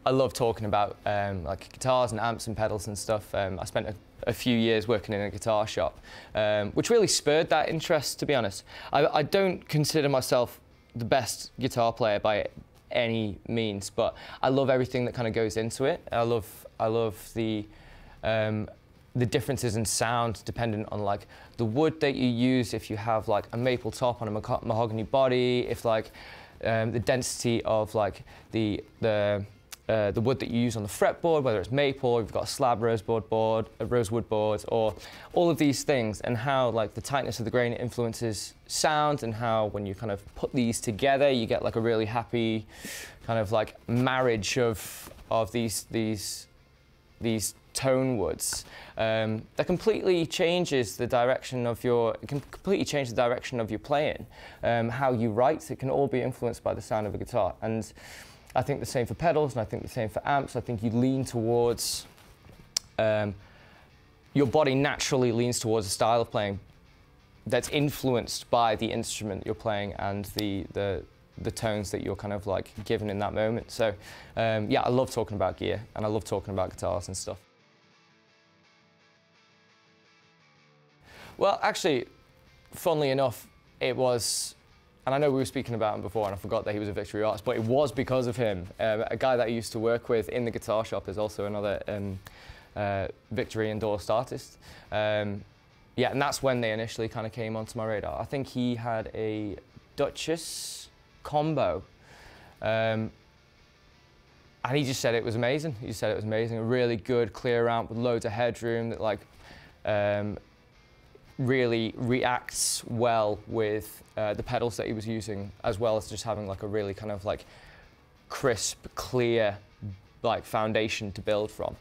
I love talking about like guitars and amps and pedals and stuff. I spent a few years working in a guitar shop, which really spurred that interest, to be honest. I don't consider myself the best guitar player by any means, but I love everything that kind of goes into it. I love the differences in sound dependent on like the wood that you use. If you have like a maple top on a mahogany body, if like the density of like the wood that you use on the fretboard, whether it's maple, or you've got a slab rosewood board, or all of these things, and how like the tightness of the grain influences sound, and how when you kind of put these together, you get like a really happy kind of like marriage of these tone woods that completely changes the direction of your. It can completely change the direction of your playing. How you write, it can all be influenced by the sound of a guitar. And I think the same for pedals, and I think the same for amps. I think you lean towards, your body naturally leans towards a style of playing that's influenced by the instrument you're playing and the tones that you're kind of like given in that moment. So yeah, I love talking about gear, and I love talking about guitars and stuff. Well, actually, funnily enough, it was, and I know we were speaking about him before, and I forgot that he was a Victory artist, but it was because of him. A guy that I used to work with in the guitar shop is also another Victory endorsed artist. Yeah, and that's when they initially kind of came onto my radar. I think he had a Duchess combo, and he just said it was amazing. He just said it was amazing. A really good, clear amp with loads of headroom that like really reacts well with the pedals that he was using, as well as just having like a really kind of like crisp, clear like foundation to build from.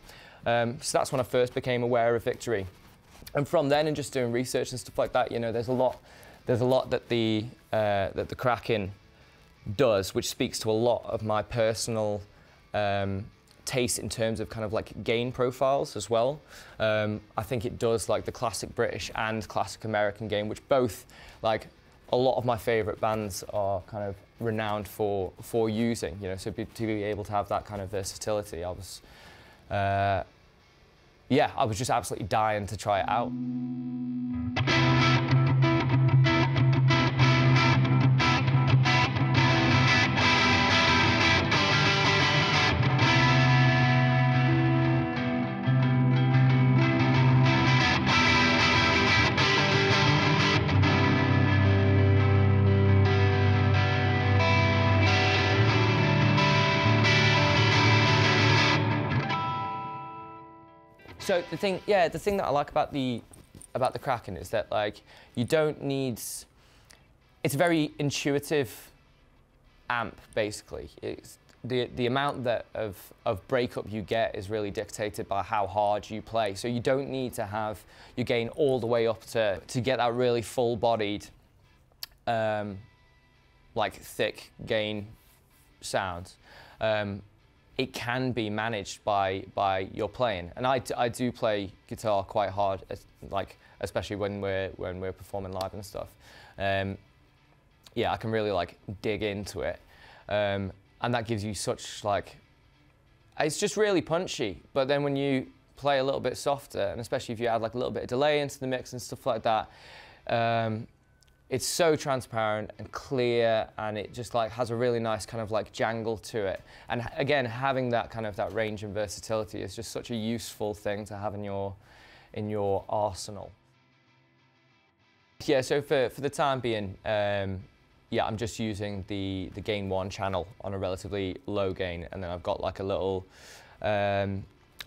So that's when I first became aware of Victory. And from then, and just doing research and stuff like that, you know, there's a lot that the Kraken does, which speaks to a lot of my personal taste in terms of kind of like gain profiles as well. I think it does like the classic British and classic American gain, which both, like a lot of my favorite bands are kind of renowned for using, you know, so to be able to have that kind of versatility, yeah, I was just absolutely dying to try it out. So the thing that I like about the Kraken is that like you don't need. It's a very intuitive amp basically. It's the amount of breakup you get is really dictated by how hard you play. So you don't need to have your gain all the way up to get that really full-bodied, like thick gain sound. It can be managed by your playing, and I do play guitar quite hard, like especially when we're performing live and stuff. Yeah, I can really like dig into it, and that gives you such like, it's just really punchy. But then when you play a little bit softer, and especially if you add like a little bit of delay into the mix and stuff like that, it's so transparent and clear, and it just like has a really nice kind of like jangle to it. And again, having that kind of that range and versatility is just such a useful thing to have in your arsenal. Yeah, so for the time being, yeah, I'm just using the gain 1 channel on a relatively low gain, and then I've got like a little, I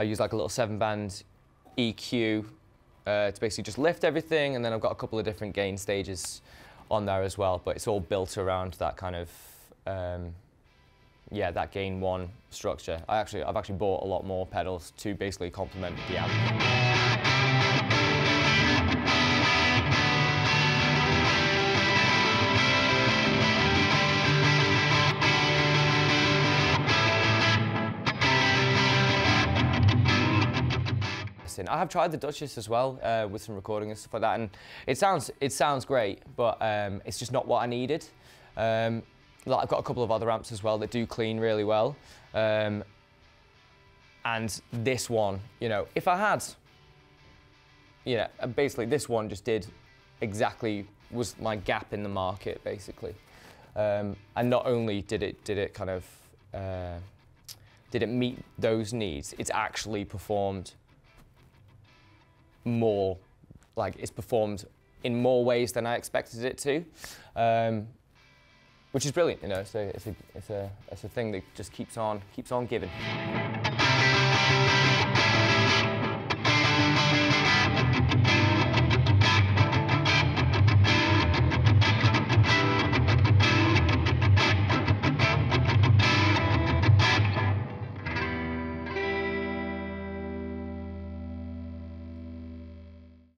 use like a little 7-band EQ to basically just lift everything, and then I've got a couple of different gain stages on there as well, but it's all built around that kind of, yeah, that gain 1 structure. I've actually bought a lot more pedals to basically complement the amp. I have tried the Duchess as well with some recording and stuff like that, and it sounds great, but it's just not what I needed. Like I've got a couple of other amps as well that do clean really well, And this one, you know, if I had, you know, basically this one just did exactly, was my gap in the market, basically. And not only did it kind of, did it meet those needs, it's actually performed more, like it's performed in more ways than I expected it to, which is brilliant, you know. So it's a thing that just keeps on giving.